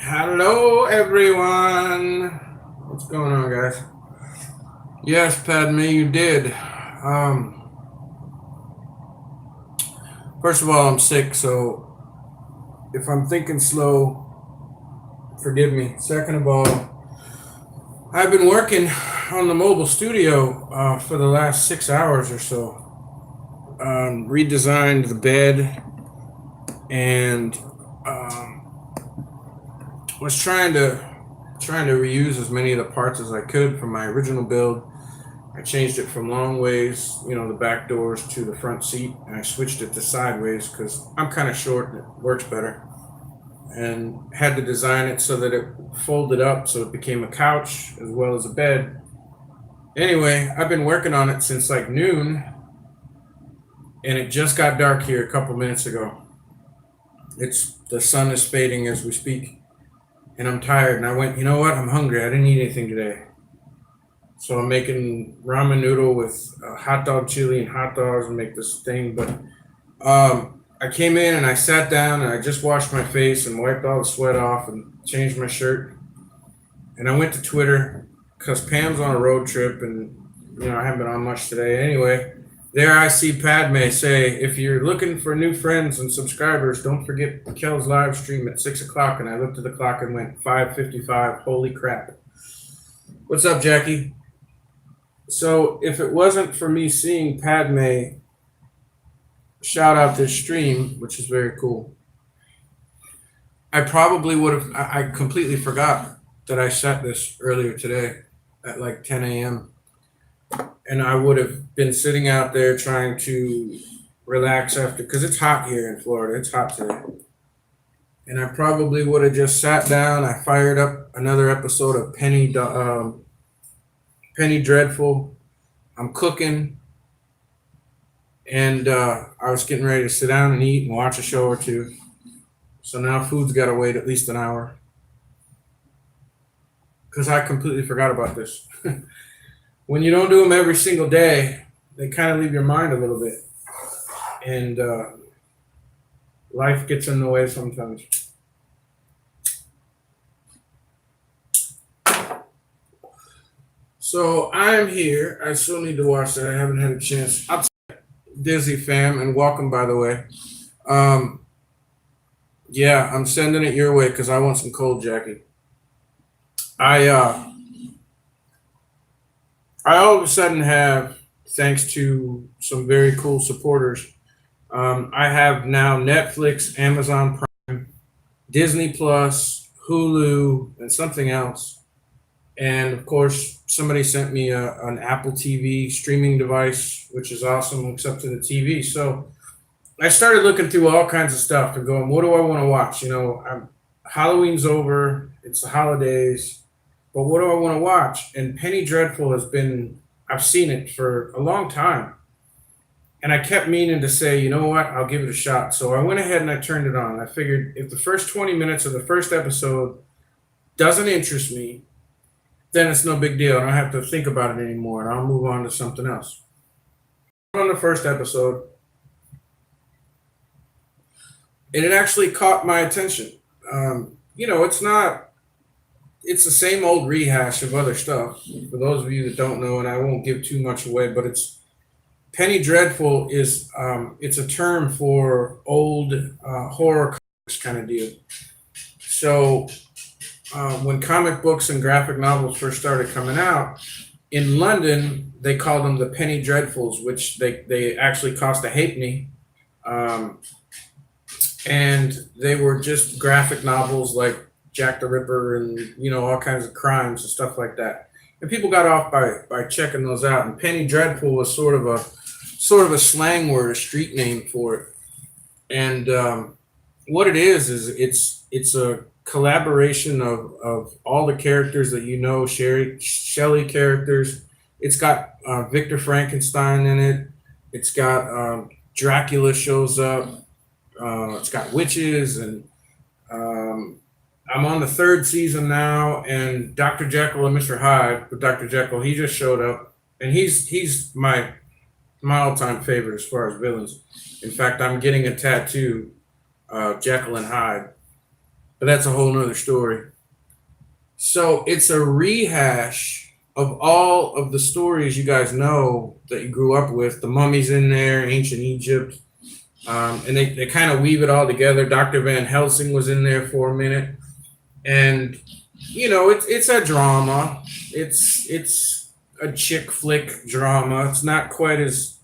Hello, everyone. What's going on, guys? Yes, Padme, you did. Um, First of all, I'm sick, so if I'm thinking slow, forgive me. Second of all, I've been working on the mobile studio for the last 6 hours or so. Redesigned the bed and was trying to reuse as many of the parts as I could from my original build. I changed it from long ways, the back doors to the front seat, and I switched it to sideways because I'm kind of short and it works better. And had to design it so that it folded up so it became a couch as well as a bed. Anyway, I've been working on it since like noon, and it just got dark here a couple minutes ago. The sun is fading as we speak, and I'm tired. And I went, you know what? I'm hungry. I didn't eat anything today. So I'm making ramen noodle with hot dog chili and hot dogs and make this thing. But I came in and I sat down and I just washed my face and wiped all the sweat off and changed my shirt. And I went to Twitter because Pam's on a road trip and I haven't been on much today. Anyway, there I see Padme say, if you're looking for new friends and subscribers, don't forget Kel's live stream at 6 o'clock. And I looked at the clock and went 5:55. Holy crap. What's up, Jackie? So if it wasn't for me seeing Padme shout out this stream, which is very cool, I probably would have. I completely forgot that I set this earlier today at like 10 a.m. And I would have been sitting out there trying to relax after, because it's hot here in Florida. It's hot today. And I probably would have just sat down. I fired up another episode of Penny Dreadful. I'm cooking, and I was getting ready to sit down and eat and watch a show or two. So now food's got to wait at least an hour because I completely forgot about this. When you don't do them every single day, they kind of leave your mind a little bit, and life gets in the way sometimes. So I'm here. I still need to watch that. I haven't had a chance. Dizzy fam, and welcome, by the way. Yeah, I'm sending it your way because I want some cold, Jackie. I all of a sudden have, thanks to some very cool supporters, I have now Netflix, Amazon Prime, Disney Plus, Hulu, and something else. And of course, somebody sent me an Apple TV streaming device, which is awesome, hooks up to the TV. So I started looking through all kinds of stuff and going, what do I want to watch? Halloween's over, it's the holidays, but what do I want to watch? And Penny Dreadful I've seen it for a long time. And I kept meaning to say, you know what, I'll give it a shot. So I went ahead and I turned it on. I figured if the first 20 minutes of the first episode doesn't interest me, then it's no big deal. I don't have to think about it anymore, and I'll move on to something else. On the first episode, and it actually caught my attention. It's the same old rehash of other stuff. For those of you that don't know, and I won't give too much away, but Penny Dreadful is it's a term for old horror comics kind of deal. So when comic books and graphic novels first started coming out, in London, they called them the Penny Dreadfuls, which they actually cost a halfpenny. And they were just graphic novels like Jack the Ripper and, all kinds of crimes and stuff like that. And people got off by checking those out. And Penny Dreadful was sort of a slang word, a street name for it. And what it is it's a collaboration of all the characters that Shelley characters. It's got Victor Frankenstein in it. It's got Dracula shows up. It's got witches, and I'm on the third season now. And Dr. Jekyll and Mr. Hyde, but Dr. Jekyll, he just showed up, and he's my all-time favorite as far as villains. In fact, I'm getting a tattoo, Jekyll and Hyde. but that's a whole nother story. So it's a rehash of all of the stories you guys know that you grew up with. The Mummy's in there, Ancient Egypt, and they kind of weave it all together. Dr. Van Helsing was in there for a minute, and it's a drama. It's a chick flick drama. It's not quite as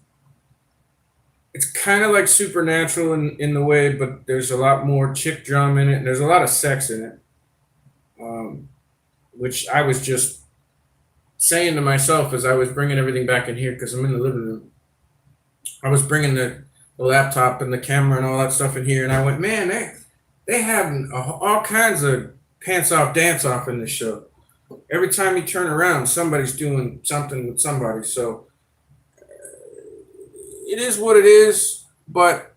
it's kind of like Supernatural in the way, but there's a lot more chick drama in it, and there's a lot of sex in it, um, which I was just saying to myself as I was bringing everything back in here because I'm in the living room. I was bringing the laptop and the camera and all that stuff in here, and I went, man, they have all kinds of pants off, dance off in this show. Every time you turn around, somebody's doing something with somebody. So it is what it is. But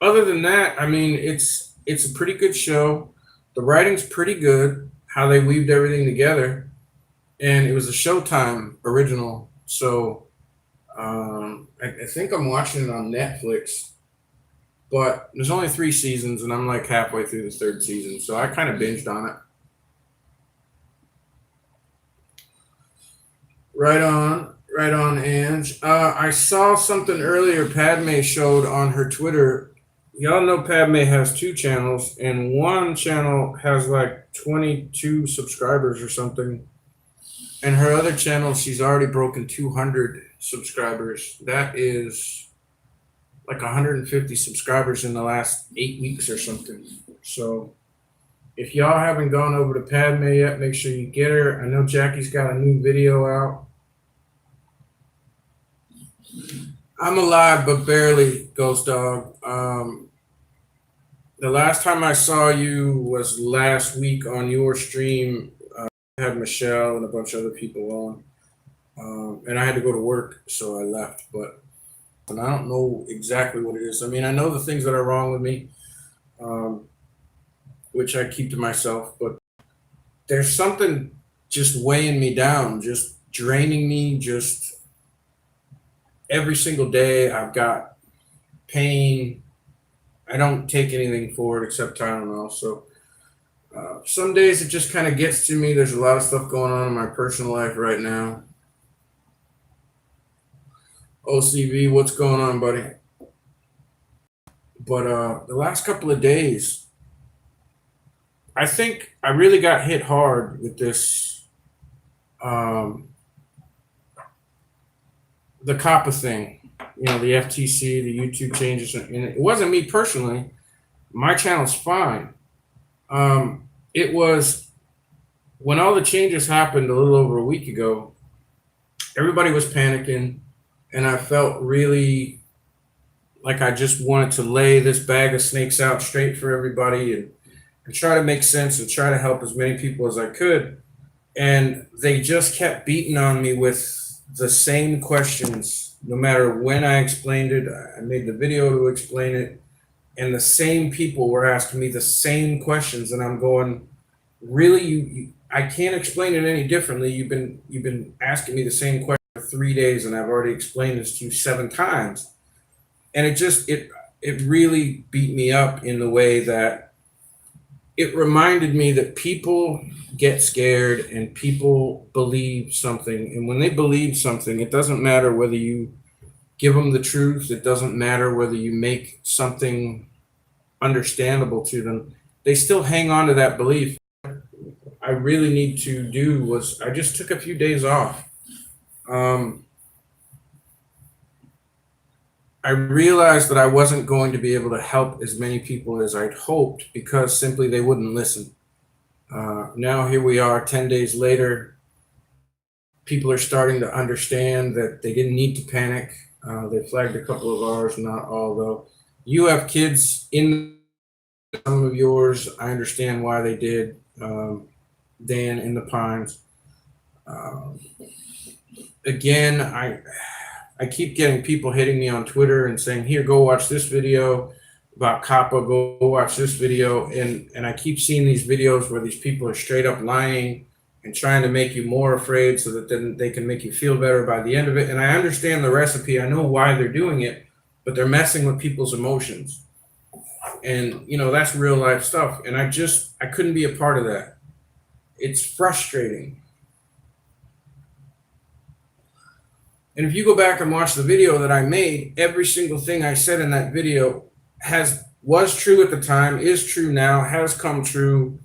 other than that, I mean, it's a pretty good show. The writing's pretty good. How they weaved everything together, and it was a Showtime original. So I think I'm watching it on Netflix. But there's only 3 seasons, and I'm like halfway through the 3rd season, so I kind of binged on it. Right on, Ange. I saw something earlier Padme showed on her Twitter. Y'all know Padme has 2 channels, and one channel has like 22 subscribers or something. And her other channel, she's already broken 200 subscribers. That is like 150 subscribers in the last 8 weeks or something. So if y'all haven't gone over to Padme yet, make sure you get her. I know Jackie's got a new video out. I'm alive, but barely, Ghost Dog. The last time I saw you was last week on your stream. I had Michelle and a bunch of other people on. And I had to go to work, so I left. And I don't know exactly what it is. I mean, I know the things that are wrong with me, which I keep to myself, but there's something just weighing me down, just draining me, just every single day I've got pain. I don't take anything for it except Tylenol. So some days it just kind of gets to me. There's a lot of stuff going on in my personal life right now. OCV, what's going on, buddy? But the last couple of days, I think I really got hit hard with this, the COPPA thing. The FTC, the YouTube changes, and it wasn't me personally. My channel's fine. It was when all the changes happened a little over a week ago. Everybody was panicking, and I felt really like I just wanted to lay this bag of snakes out straight for everybody and try to make sense and try to help as many people as I could. And they just kept beating on me with the same questions. No matter when I explained it, I made the video to explain it, and the same people were asking me the same questions, and I'm going, really, I can't explain it any differently. You've been asking me the same question for 3 days, and I've already explained this to you 7 times, and it really beat me up in the way that it reminded me that people get scared and people believe something. And when they believe something, it doesn't matter whether you give them the truth. It doesn't matter whether you make something understandable to them. They still hang on to that belief. I really need to do was I just took a few days off. I realized that I wasn't going to be able to help as many people as I'd hoped because simply they wouldn't listen. Now here we are 10 days later. People are starting to understand that they didn't need to panic. They flagged a couple of ours, not all though. You have kids in some of yours. I understand why they did. Dan in the Pines. Again, I keep getting people hitting me on Twitter and saying, here, go watch this video about COPPA, go watch this video. And I keep seeing these videos where these people are straight up lying and trying to make you more afraid so that then they can make you feel better by the end of it. And I understand the recipe. I know why they're doing it, but they're messing with people's emotions. And that's real life stuff, and I couldn't be a part of that. It's frustrating. And if you go back and watch the video that I made, every single thing I said in that video has was true at the time, is true now, has come true.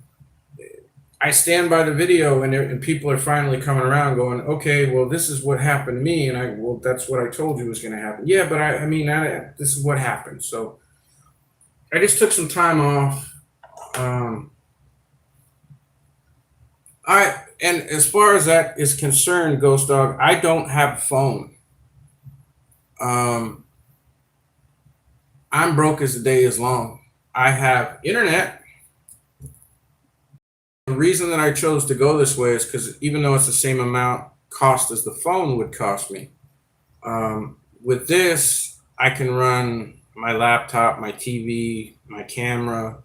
I stand by the video, and people are finally coming around going, okay, well, this is what happened to me. And well, that's what I told you was going to happen. Yeah, but I mean, this is what happened. So I just took some time off. Um, and as far as that is concerned, Ghost Dog, I don't have a phone. Um, I'm broke as the day is long. I have internet. The reason that I chose to go this way is because even though it's the same amount cost as the phone would cost me, with this, I can run my laptop, my TV, my camera,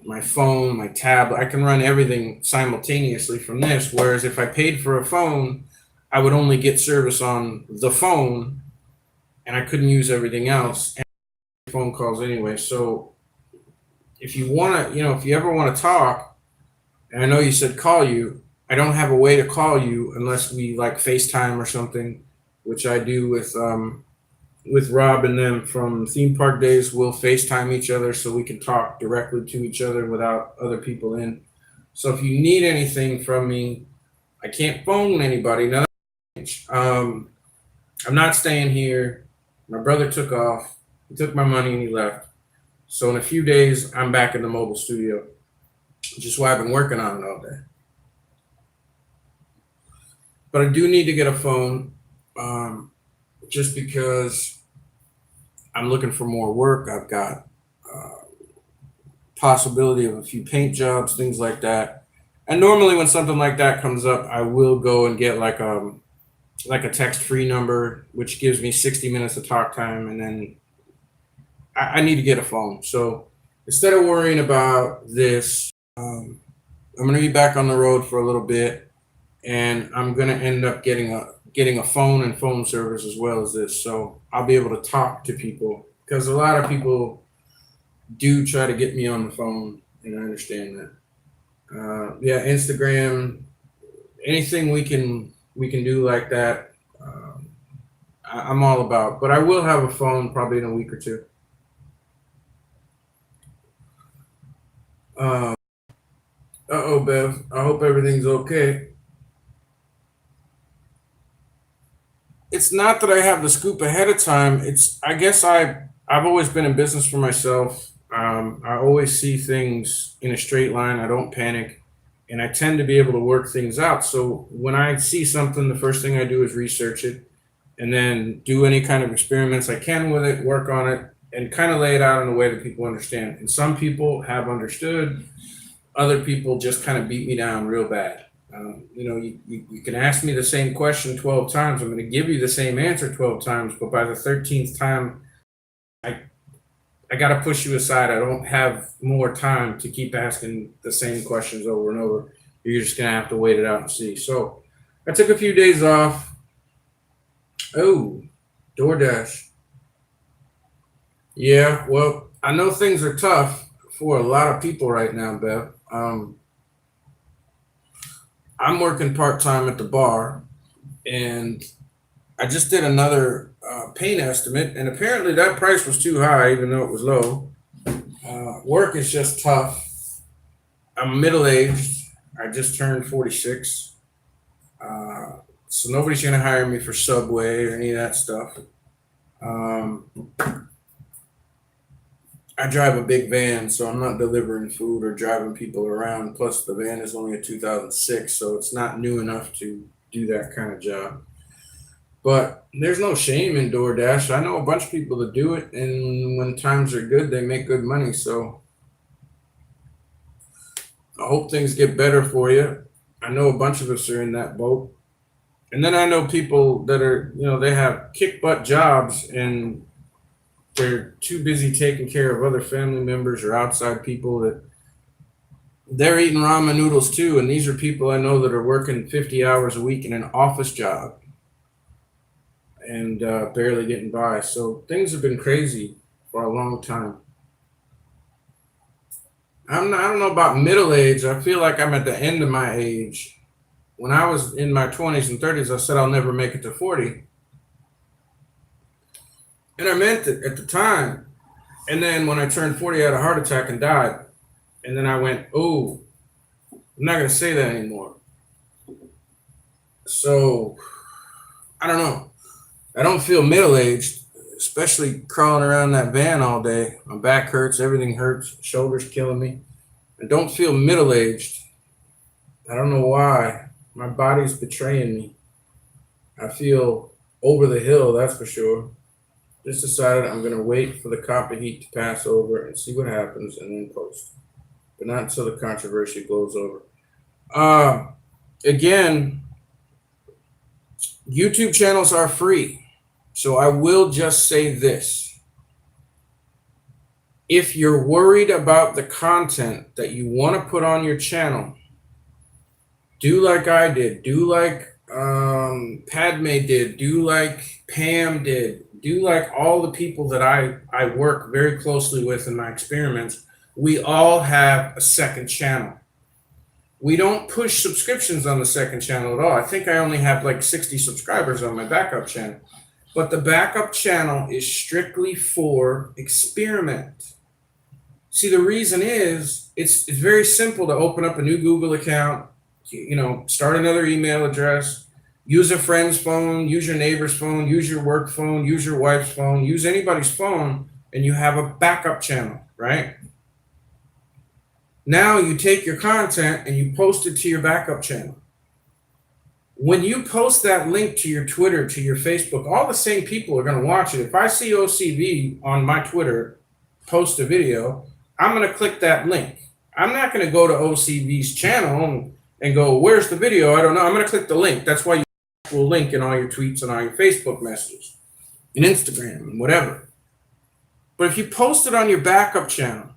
my phone, my tablet. I can run everything simultaneously from this. Whereas if I paid for a phone, I would only get service on the phone, and I couldn't use everything else. And phone calls anyway. So if you want to, if you ever want to talk, and I know you said call you, I don't have a way to call you unless we like FaceTime or something, which I do with Rob and them from theme park days. We'll FaceTime each other so we can talk directly to each other without other people in. So if you need anything from me, I can't phone anybody. Now, I'm not staying here. My brother took off. He took my money and he left. So in a few days, I'm back in the mobile studio, which is why I've been working on it all day. But I do need to get a phone, just because I'm looking for more work. I've got possibility of a few paint jobs, things like that. And normally, when something like that comes up, I will go and get like a text free number, which gives me 60 minutes of talk time, and then I need to get a phone. So instead of worrying about this, I'm going to be back on the road for a little bit, and I'm going to end up getting a phone and phone service as well as this. So I'll be able to talk to people, because a lot of people do try to get me on the phone, and I understand that. Yeah, Instagram, anything we can do like that. I'm all about. But I will have a phone probably in a week or two. Uh oh, Bev. I hope everything's okay. It's not that I have the scoop ahead of time. It's I guess I've always been in business for myself. I always see things in a straight line. I don't panic, and I tend to be able to work things out. So when I see something, the first thing I do is research it, and then do any kind of experiments I can with it, work on it, and kind of lay it out in a way that people understand. And some people have understood. Other people just kind of beat me down real bad. You can ask me the same question 12 times. I'm going to give you the same answer 12 times, but by the 13th time, I, I got to push you aside. I don't have more time to keep asking the same questions over and over. You're just going to have to wait it out and see. So I took a few days off. Oh, DoorDash. Yeah, well, I know things are tough for a lot of people right now, Bev. I'm working part time at the bar, and I just did another paint estimate, and apparently that price was too high, even though it was low. Work is just tough. I'm middle aged. I just turned 46, so nobody's gonna hire me for Subway or any of that stuff. Um, I drive a big van, so I'm not delivering food or driving people around. Plus, the van is only a 2006, so it's not new enough to do that kind of job. But there's no shame in DoorDash. I know a bunch of people that do it, and when times are good, they make good money. So I hope things get better for you. I know a bunch of us are in that boat. And then I know people that are, they have kick butt jobs, and they're too busy taking care of other family members or outside people that they're eating ramen noodles too. And these are people I know that are working 50 hours a week in an office job and barely getting by. So things have been crazy for a long time. I don't know about middle age. I feel like I'm at the end of my age. When I was in my 20s and 30s, I said I'll never make it to 40. And I meant it at the time. And then when I turned 40, I had a heart attack and died. And then I went, oh, I'm not going to say that anymore. So I don't know. I don't feel middle aged, especially crawling around that van all day. My back hurts, everything hurts, shoulders killing me. I don't feel middle aged. I don't know why. My body's betraying me. I feel over the hill, that's for sure. Just decided I'm going to wait for the copper heat to pass over and see what happens and then post. But not until the controversy blows over. Uh, Again, YouTube channels are free. So I will just say this. If you're worried about the content that you want to put on your channel, do like I did. Do like Padme did. Do like Pam did. Do like all the people that I work very closely with in my experiments. We all have a second channel. We don't push subscriptions on the second channel at all. I think I only have like 60 subscribers on my backup channel. But the backup channel is strictly for experiment. See, the reason is it's very simple to open up a new Google account, start another email address, use a friend's phone, use your neighbor's phone, use your work phone, use your wife's phone, use anybody's phone, and you have a backup channel, right? Now you take your content and you post it to your backup channel. When you post that link to your Twitter, to your Facebook, all the same people are going to watch it. If I see OCV on my Twitter post a video, I'm going to click that link. I'm not going to go to OCV's channel and go, where's the video? I don't know. I'm going to click the link. That's why you will link in all your tweets and all your Facebook messages and Instagram and whatever. But if you post it on your backup channel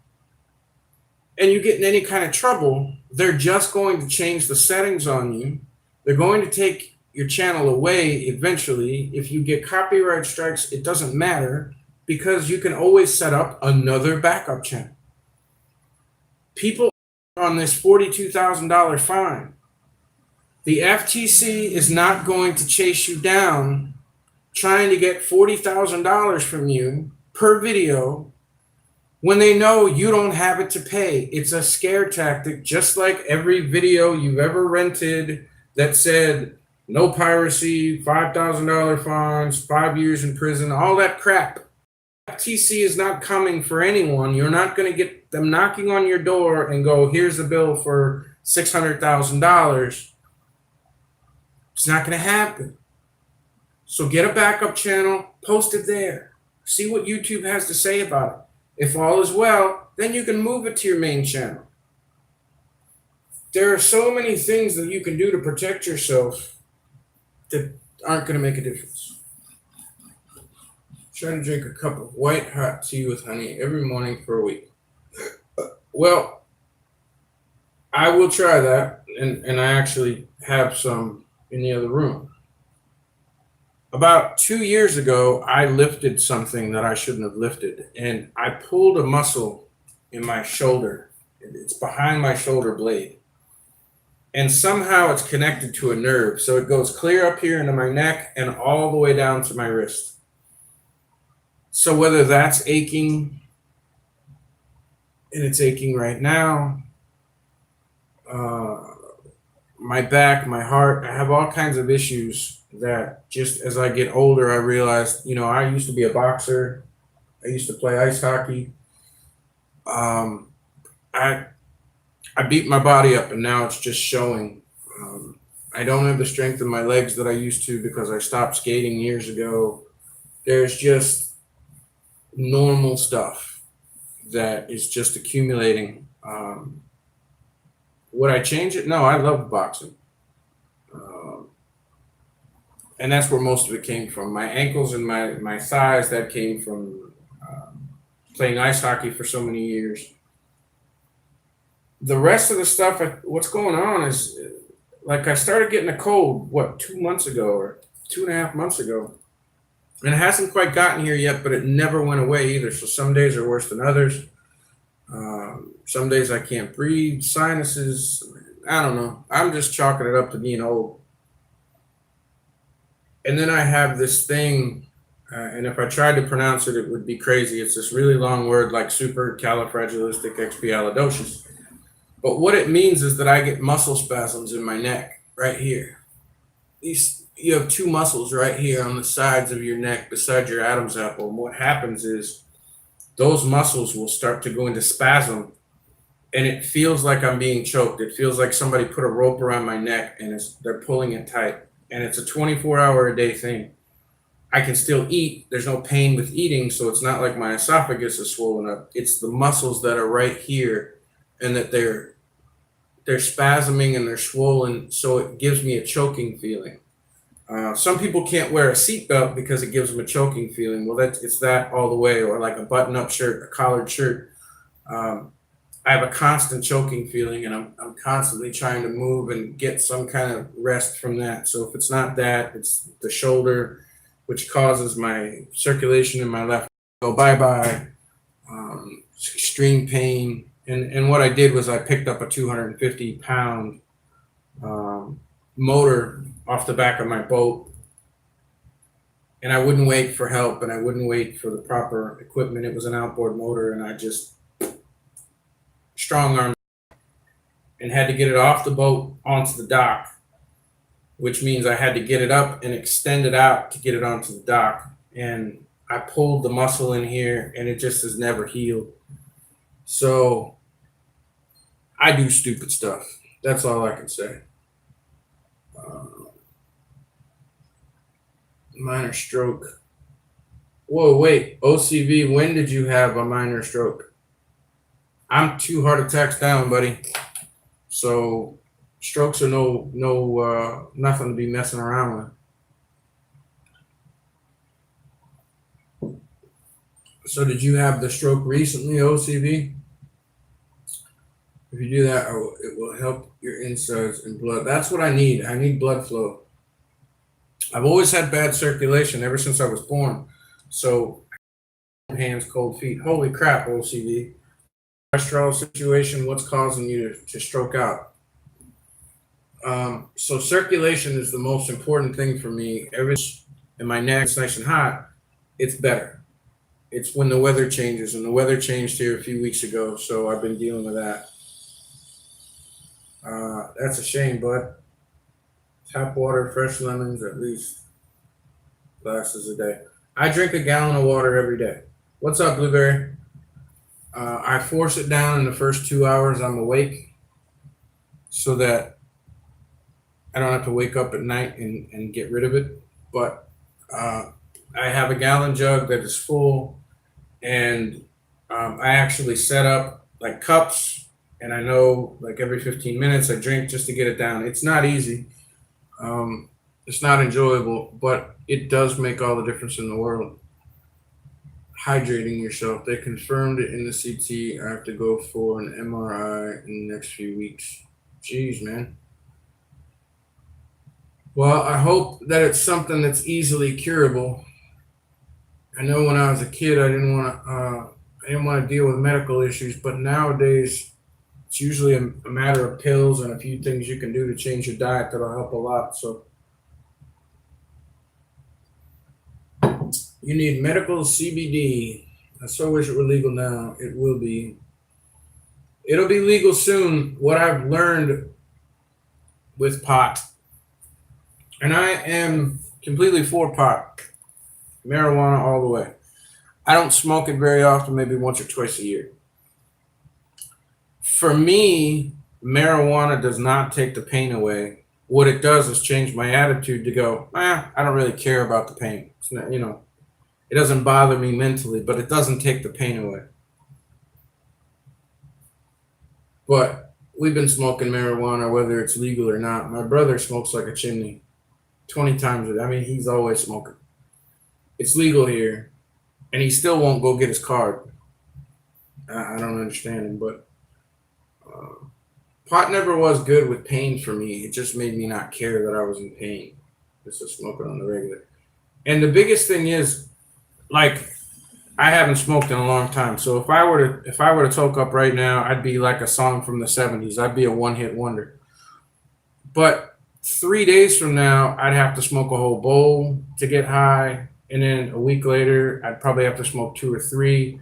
and you get in any kind of trouble, they're just going to change the settings on you. They're going to take your channel away eventually. If you get copyright strikes, it doesn't matter because you can always set up another backup channel. People on this $42,000 fine. The FTC is not going to chase you down trying to get $40,000 from you per video when they know you don't have it to pay. It's a scare tactic, just like every video you've ever rented that said no piracy, $5,000 fines, 5 years in prison, all that crap. FTC is not coming for anyone. You're not going to get them knocking on your door and go, here's the bill for $600,000. It's not going to happen. So get a backup channel, post it there. See what YouTube has to say about it. If all is well, then you can move it to your main channel. There are so many things that you can do to protect yourself that aren't going to make a difference. Trying to drink a cup of white hot tea with honey every morning for a week. Well, I will try that, and I actually have some in the other room. About 2 years ago, I lifted something that I shouldn't have lifted, and I pulled a muscle in my shoulder. It's behind my shoulder blade. And somehow it's connected to a nerve. So it goes clear up here into my neck and all the way down to my wrist. So whether that's aching, and it's aching right now, my back, my heart, I have all kinds of issues that just as I get older, I realized, I used to be a boxer. I used to play ice hockey. I beat my body up and now it's just showing. I don't have the strength in my legs that I used to because I stopped skating years ago. There's just normal stuff that is just accumulating. Would I change it? No, I love boxing. And that's where most of it came from. My ankles and my thighs, that came from playing ice hockey for so many years. The rest of the stuff, what's going on is, like, I started getting a cold, 2 months ago or 2.5 months ago. And it hasn't quite gotten here yet, but it never went away either. So some days are worse than others. Some days I can't breathe, sinuses. I don't know. I'm just chalking it up to being old. And then I have this thing, and if I tried to pronounce it, it would be crazy. It's this really long word like supercalifragilisticexpialidocious. But what it means is that I get muscle spasms in my neck right here. You have two muscles right here on the sides of your neck beside your Adam's apple. And what happens is those muscles will start to go into spasm, and it feels like I'm being choked. It feels like somebody put a rope around my neck and they're pulling it tight. And it's a 24-hour a day thing. I can still eat. There's no pain with eating, so it's not like my esophagus is swollen up. It's the muscles that are right here, and that they're spasming and they're swollen, so it gives me a choking feeling. Some people can't wear a seatbelt because it gives them a choking feeling. Well, it's that all the way, or like a button-up shirt, a collared shirt. Um, I have a constant choking feeling, and I'm constantly trying to move and get some kind of rest from that. So if it's not that, it's the shoulder, which causes my circulation in my left go bye-bye. Extreme pain. And what I did was I picked up a 250-pound motor off the back of my boat, and I wouldn't wait for help, and I wouldn't wait for the proper equipment. It was an outboard motor, and I just strong arm and had to get it off the boat onto the dock, which means I had to get it up and extend it out to get it onto the dock. And I pulled the muscle in here, and it just has never healed. So I do stupid stuff. That's all I can say. Minor stroke. Whoa, wait. OCV, when did you have a minor stroke? I'm 2 heart attacks down, buddy. So strokes are nothing to be messing around with. So did you have the stroke recently, OCV? If you do that, it will help your insides and blood. That's what I need. I need blood flow. I've always had bad circulation ever since I was born. So hands, cold feet. Holy crap, OCD. Cholesterol situation, what's causing you to stroke out? So circulation is the most important thing for me. And my neck's nice and hot, it's better. It's when the weather changes, and the weather changed here a few weeks ago, so I've been dealing with that. That's a shame, bud. Tap water, fresh lemons, at least glasses a day. I drink a gallon of water every day. What's up, Blueberry? I force it down in the first 2 hours I'm awake, so that I don't have to wake up at night and get rid of it. But I have a gallon jug that is full, and I actually set up like cups, and I know like every 15 minutes I drink just to get it down. It's not easy. It's not enjoyable, but it does make all the difference in the world. Hydrating yourself. They confirmed it in the CT. I have to go for an MRI in the next few weeks. Jeez, man. Well, I hope that it's something that's easily curable. I know when I was a kid, I didn't want to deal with medical issues, but nowadays it's usually a matter of pills and a few things you can do to change your diet that'll help a lot. So you need medical CBD. I so wish it were legal now. It will be. It'll be legal soon. What I've learned with pot, and I am completely for pot, marijuana all the way. I don't smoke it very often, maybe once or twice a year. For me, marijuana does not take the pain away. What it does is change my attitude to go, I don't really care about the pain. It's not, it doesn't bother me mentally, but it doesn't take the pain away. But we've been smoking marijuana, whether it's legal or not. My brother smokes like a chimney 20 times a day. I mean, he's always smoking. It's legal here, and he still won't go get his card. I don't understand him, but pot never was good with pain for me. It just made me not care that I was in pain. Just to smoke it on the regular. And the biggest thing is, like, I haven't smoked in a long time. So if I were to toke up right now, I'd be like a song from the '70s. I'd be a one hit wonder. But 3 days from now, I'd have to smoke a whole bowl to get high, and then a week later, I'd probably have to smoke two or three.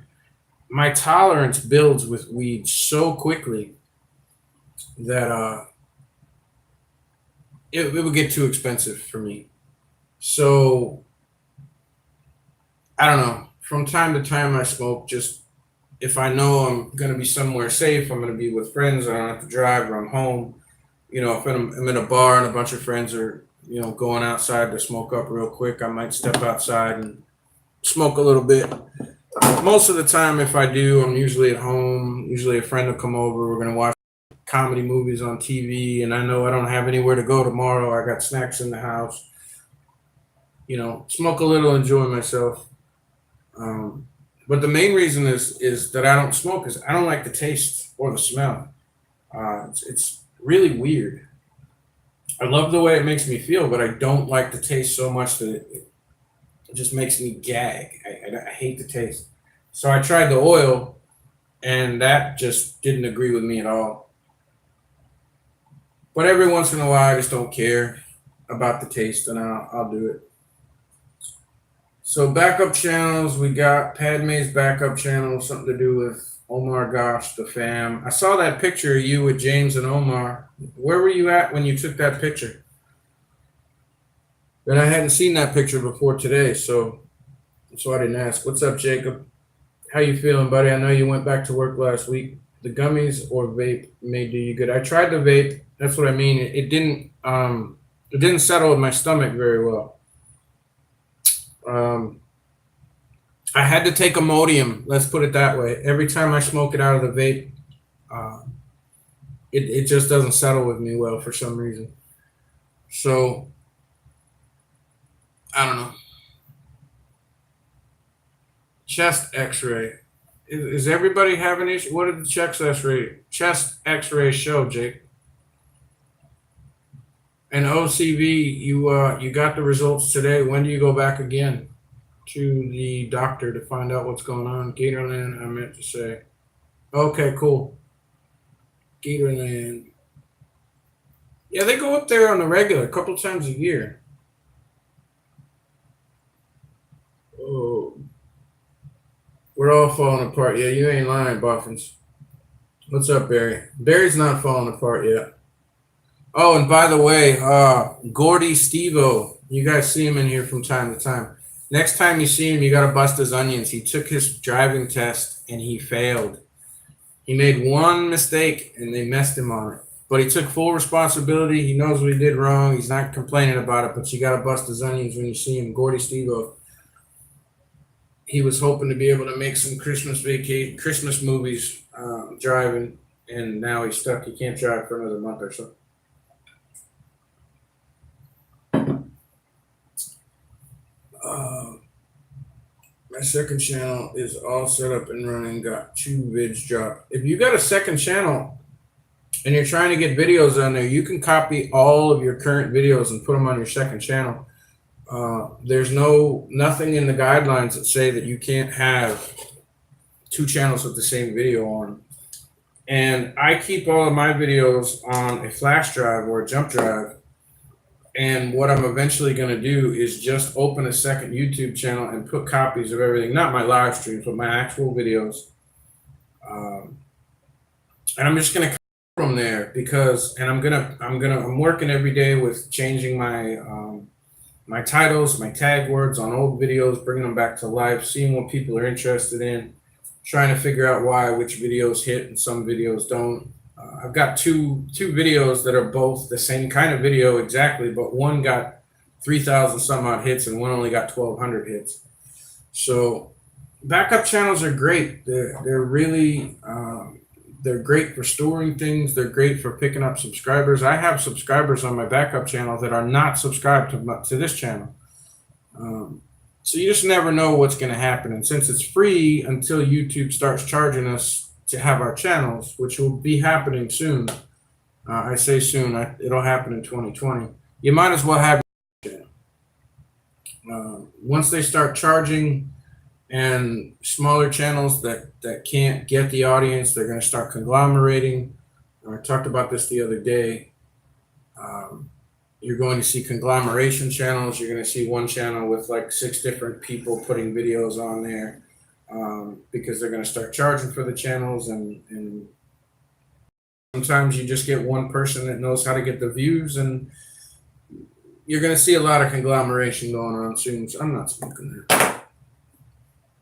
My tolerance builds with weed so quickly that it would get too expensive for me. So I don't know. From time to time, I smoke just if I know I'm gonna be somewhere safe. I'm gonna be with friends. I don't have to drive, or I'm home. If I'm in a bar and a bunch of friends are going outside to smoke up real quick, I might step outside and smoke a little bit. Most of the time, if I do, I'm usually at home. Usually, a friend will come over. We're gonna watch comedy movies on TV, and I know I don't have anywhere to go tomorrow. I got snacks in the house. Smoke a little, enjoy myself. Um, but the main reason is that I don't smoke is I don't like the taste or the smell. It's really weird. I love the way it makes me feel, but I don't like the taste so much that it just makes me gag. I hate the taste. So I tried the oil, and that just didn't agree with me at all. But every once in a while, I just don't care about the taste, and I'll do it. So backup channels, we got Padme's backup channel, something to do with Omar Gosh, the fam. I saw that picture of you with James and Omar. Where were you at when you took that picture? And I hadn't seen that picture before today, so I didn't ask. What's up, Jacob? How you feeling, buddy? I know you went back to work last week. The gummies or vape may do you good. I tried the vape. That's what I mean. It didn't settle with my stomach very well. Um, I had to take Imodium. Let's put it that way. Every time I smoke it out of the vape, uh, it just doesn't settle with me well for some reason. So I don't know. Chest X-ray. Is everybody having issue? What did the chest X-ray show, Jake? And OCV, you got the results today. When do you go back again to the doctor to find out what's going on? Gatorland, I meant to say. Okay, cool. Gatorland. Yeah, they go up there on the regular, a couple times a year. Oh, we're all falling apart. Yeah, you ain't lying, Boffins. What's up, Barry? Barry's not falling apart yet. Oh, and by the way, Gordy Stevo, you guys see him in here from time to time. Next time you see him, you gotta bust his onions. He took his driving test and he failed. He made one mistake and they messed him on it. But he took full responsibility. He knows what he did wrong. He's not complaining about it, but you gotta bust his onions when you see him. Gordy Stevo. He was hoping to be able to make some Christmas movies driving, and now he's stuck. He can't drive for another month or so. Uh, my second channel is all set up and running. Got 2 vids dropped. If you got a second channel and you're trying to get videos on there, you can copy all of your current videos and put them on your second channel. There's nothing in the guidelines that say that you can't have 2 channels with the same video on. And I keep all of my videos on a flash drive or a jump drive. And what I'm eventually going to do is just open a second YouTube channel and put copies of everything, not my live streams, but my actual videos. And I'm just going to from there because, and I'm working every day with changing my titles, my tag words on old videos, bringing them back to life, seeing what people are interested in, trying to figure out why which videos hit and some videos don't. I've got two videos that are both the same kind of video exactly, but one got 3,000 some odd hits and one only got 1,200 hits. So backup channels are great. They're really they're great for storing things. They're great for picking up subscribers. I have subscribers on my backup channel that are not subscribed to this channel. So you just never know what's going to happen. And since it's free until YouTube starts charging us to have our channels, which will be happening soon. I say soon. It'll happen in 2020. You might as well have your channel. Once they start charging And smaller channels that can't get the audience, they're going to start conglomerating. I talked about this the other day. Um, you're going to see conglomeration channels. You're going to see one channel with like 6 different people putting videos on there, because they're going to start charging for the channels. And sometimes you just get one person that knows how to get the views, and you're going to see a lot of conglomeration going on soon. So I'm not smoking that.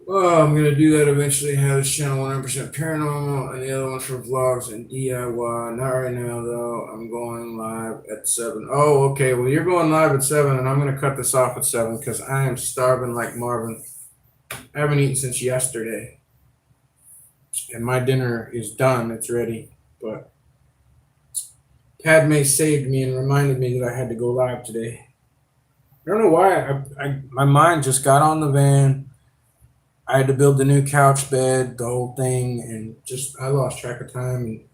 Well, I'm gonna do that eventually. Have this channel 100% paranormal, and the other one's for vlogs and DIY. Not right now though. I'm going live at 7. Oh, okay. Well, you're going live at 7, and I'm gonna cut this off at 7 because I am starving like Marvin. I haven't eaten since yesterday, and my dinner is done. It's ready, but Padme saved me and reminded me that I had to go live today. I don't know why. My mind just got on the van. I had to build the new couch bed, the whole thing, and just I lost track of time. And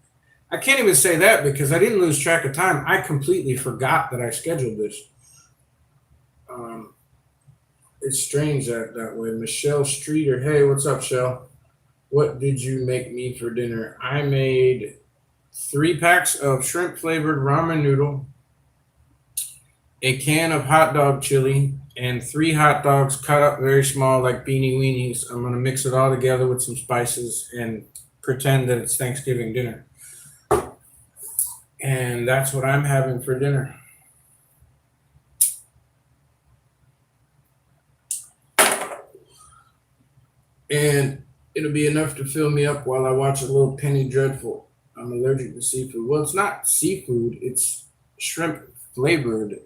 I can't even say that because I didn't lose track of time. I completely forgot that I scheduled this. Um, it's strange that way. Michelle Streeter, hey, what's up, Shell? What did you make me for dinner? I made 3 packs of shrimp flavored ramen noodle, a can of hot dog chili, and 3 hot dogs cut up very small like beanie weenies. I'm gonna mix it all together with some spices and pretend that it's Thanksgiving dinner. And that's what I'm having for dinner. And it'll be enough to fill me up while I watch a little Penny Dreadful. I'm allergic to seafood. Well, it's not seafood, it's shrimp flavored.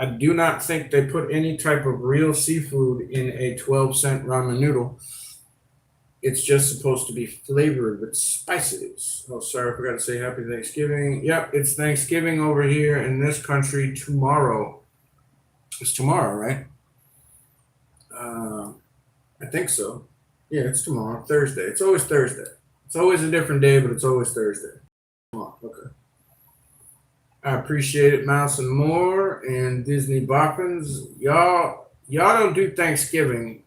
I do not think they put any type of real seafood in a 12-cent ramen noodle. It's just supposed to be flavored with spices. Oh, sorry, I forgot to say happy Thanksgiving. Yep, it's Thanksgiving over here in this country tomorrow. It's tomorrow, right? I think so. Yeah, it's tomorrow, Thursday. It's always Thursday. It's always a different day, but it's always Thursday. Oh, okay. I appreciate it, Mouse and More and Disney Boffins. Y'all don't do Thanksgiving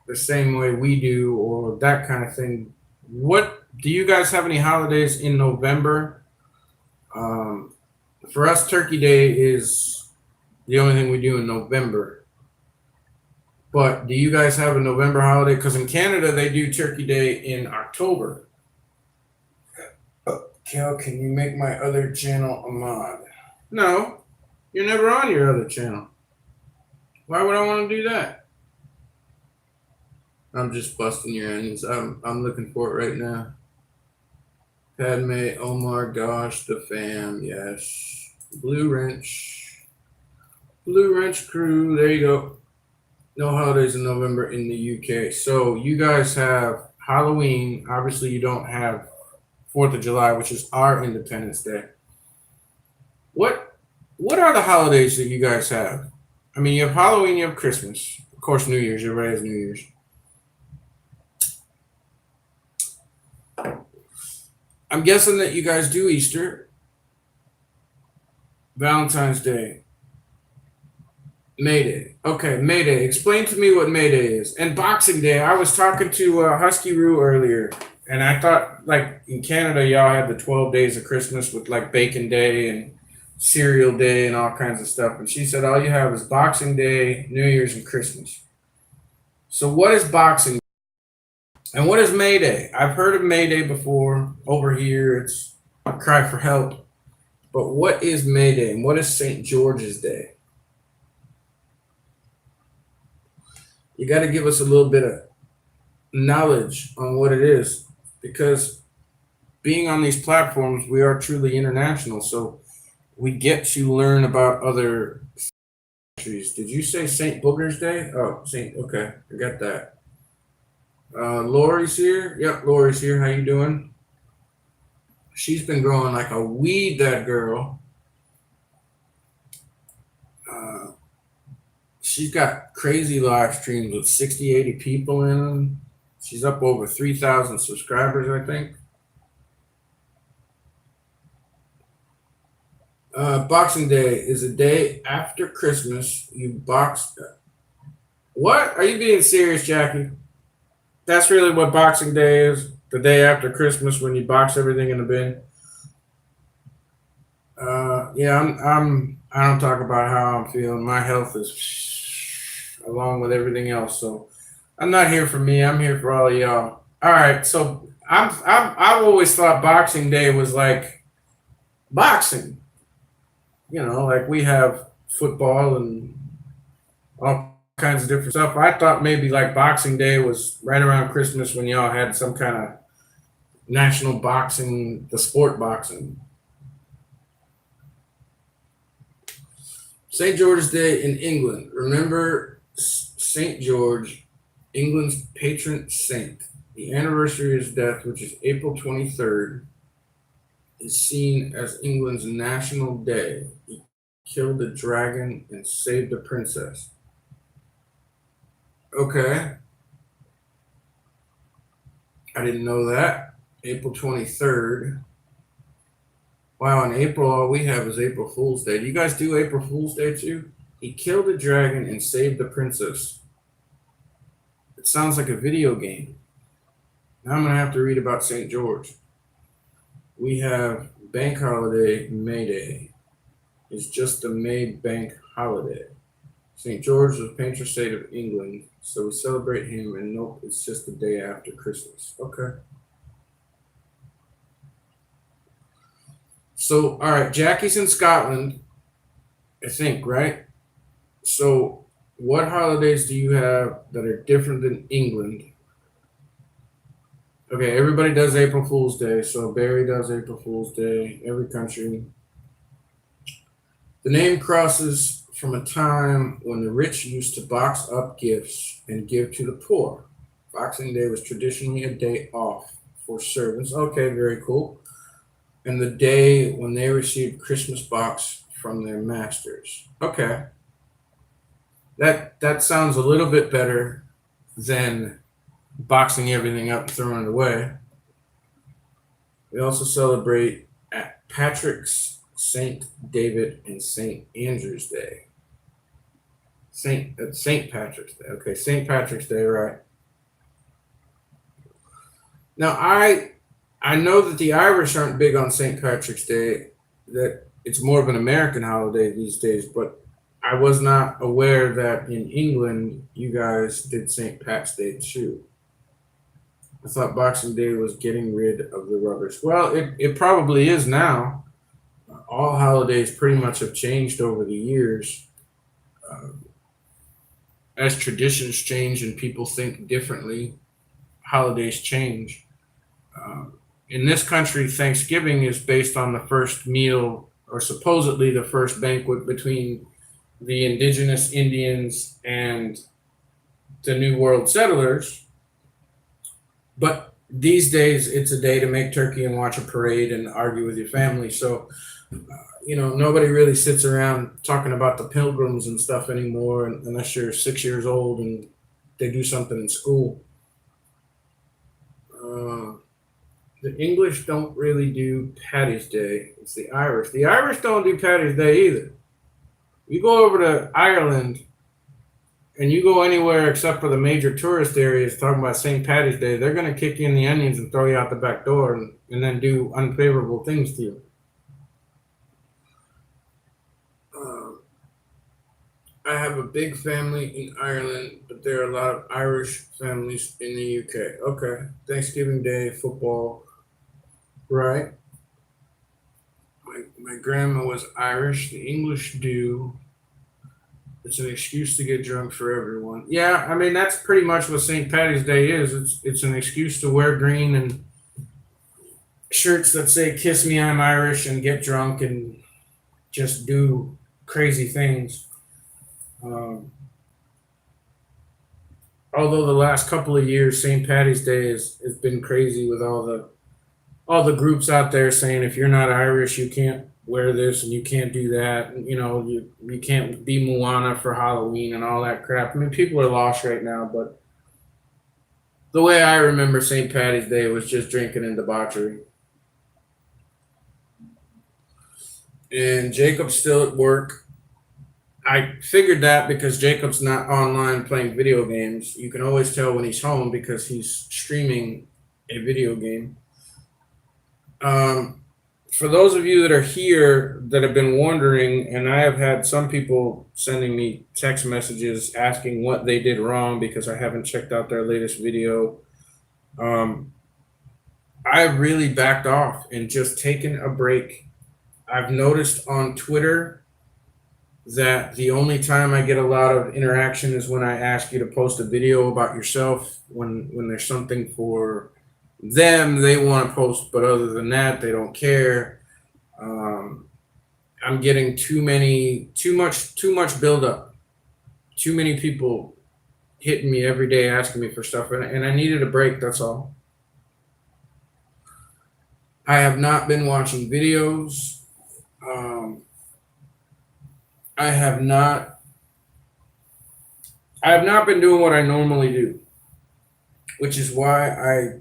the same way we do, or that kind of thing. What do you guys have any holidays in November? Um, for us, Turkey Day is the only thing we do in November. But do you guys have a November holiday? Because in Canada, they do Turkey Day in October. Kel, can you make my other channel a mod? No, you're never on your other channel. Why would I want to do that? I'm just busting your ends. I'm looking for it right now. Padme, Omar, gosh, the fam, yes. Blue Wrench crew. There you go. No holidays in November in the UK. So you guys have Halloween. Obviously, you don't have 4th of July, which is our Independence Day. What are the holidays that you guys have? I mean, you have Halloween, you have Christmas, of course, New Year's. Everybody has New Year's. I'm guessing that you guys do Easter, Valentine's Day, May Day. Okay, May Day. Explain to me what May Day is. And Boxing Day. I was talking to Husky Roo earlier, and I thought, like, in Canada, y'all had the 12 days of Christmas with, like, Bacon Day and Cereal Day and all kinds of stuff. And she said all you have is Boxing Day, New Year's, and Christmas. So what is Boxing Day? And what is May Day? I've heard of May Day before. Over here, it's a cry for help. But what is May Day and what is St. George's Day? You got to give us a little bit of knowledge on what it is, because being on these platforms, we are truly international. So we get to learn about other countries. Did you say St. Booger's Day? Oh, okay, I got that. Lori's here. Yep, Lori's here. How you doing? She's been growing like a weed, that girl. She's got crazy live streams with 60, 80 people in them. She's up over 3,000 subscribers, I think. Boxing Day is a day after Christmas. You box. What? Are you being serious, Jackie? That's really what Boxing Day is. The day after Christmas when you box everything in the bin. Yeah, I don't talk about how I'm feeling. My health is along with everything else. So I'm not here for me. I'm here for all of y'all. All right. So I've always thought Boxing Day was like boxing. Like we have football and all kinds of different stuff. I thought maybe like Boxing Day was right around Christmas when y'all had some kind of national boxing, the sport boxing. St. George's Day in England. Remember St. George, England's patron saint. The anniversary of his death, which is April 23rd, is seen as England's national day. He killed a dragon and saved a princess. Okay, I didn't know that. April 23rd. Wow, in April, all we have is April Fool's Day. Do you guys do April Fool's Day too? He killed a dragon and saved the princess. It sounds like a video game. Now I'm going to have to read about St. George. We have bank holiday, May Day. It's just a May bank holiday. St. George was patron saint of England, so we celebrate him, and nope, it's just the day after Christmas. Okay. So, all right, Jackie's in Scotland, I think, right? So, what holidays do you have that are different than England? Okay, everybody does April Fool's Day, so Barry does April Fool's Day, every country. The name crosses from a time when the rich used to box up gifts and give to the poor. Boxing Day was traditionally a day off for servants. Okay, very cool. And the day when they received Christmas box from their masters. Okay. That sounds a little bit better than boxing everything up and throwing it away. We also celebrate at Patrick's, Saint David, and Saint Andrew's Day. Saint Patrick's Day. Okay, Saint Patrick's Day, right? Now I know that the Irish aren't big on Saint Patrick's Day. That it's more of an American holiday these days, but I was not aware that in England you guys did St. Pat's Day too. I thought Boxing Day was getting rid of the rubbish. Well, it probably is now. All holidays pretty much have changed over the years. Um, as traditions change and people think differently, holidays change. In this country, Thanksgiving is based on the first meal, or supposedly the first banquet between the indigenous Indians and the New World settlers. But these days, it's a day to make turkey and watch a parade and argue with your family. So, nobody really sits around talking about the pilgrims and stuff anymore, unless you're 6 years old and they do something in school. Uh, the English don't really do Paddy's Day. It's the Irish. The Irish don't do Paddy's Day either. You go over to Ireland and you go anywhere except for the major tourist areas talking about St. Paddy's Day, they're going to kick you in the onions and throw you out the back door and then do unfavorable things to you. Uh, I have a big family in Ireland, but there are a lot of Irish families in the UK. Okay. Thanksgiving Day, football, right? My grandma was Irish. The English do. It's an excuse to get drunk for everyone. Yeah, I mean that's pretty much what St. Patty's Day is. It's an excuse to wear green and shirts that say "Kiss me, I'm Irish" and get drunk and just do crazy things. Um, although the last couple of years, St. Patty's Day has been crazy with all the groups out there saying if you're not Irish, you can't wear this and you can't do that. And, you can't be Moana for Halloween and all that crap. I mean, people are lost right now, but the way I remember St. Patty's Day was just drinking and debauchery. And Jacob's still at work. I figured that because Jacob's not online playing video games. You can always tell when he's home because he's streaming a video game. Um, for those of you that are here that have been wondering, and I have had some people sending me text messages asking what they did wrong because I haven't checked out their latest video. I really backed off and just taken a break. I've noticed on Twitter that the only time I get a lot of interaction is when I ask you to post a video about yourself when there's something for them they want to post, but other than that they don't care. I'm getting too much buildup, too many people hitting me every day asking me for stuff, and I needed a break. That's all. I have not been watching videos. I have not been doing what I normally do, which is why I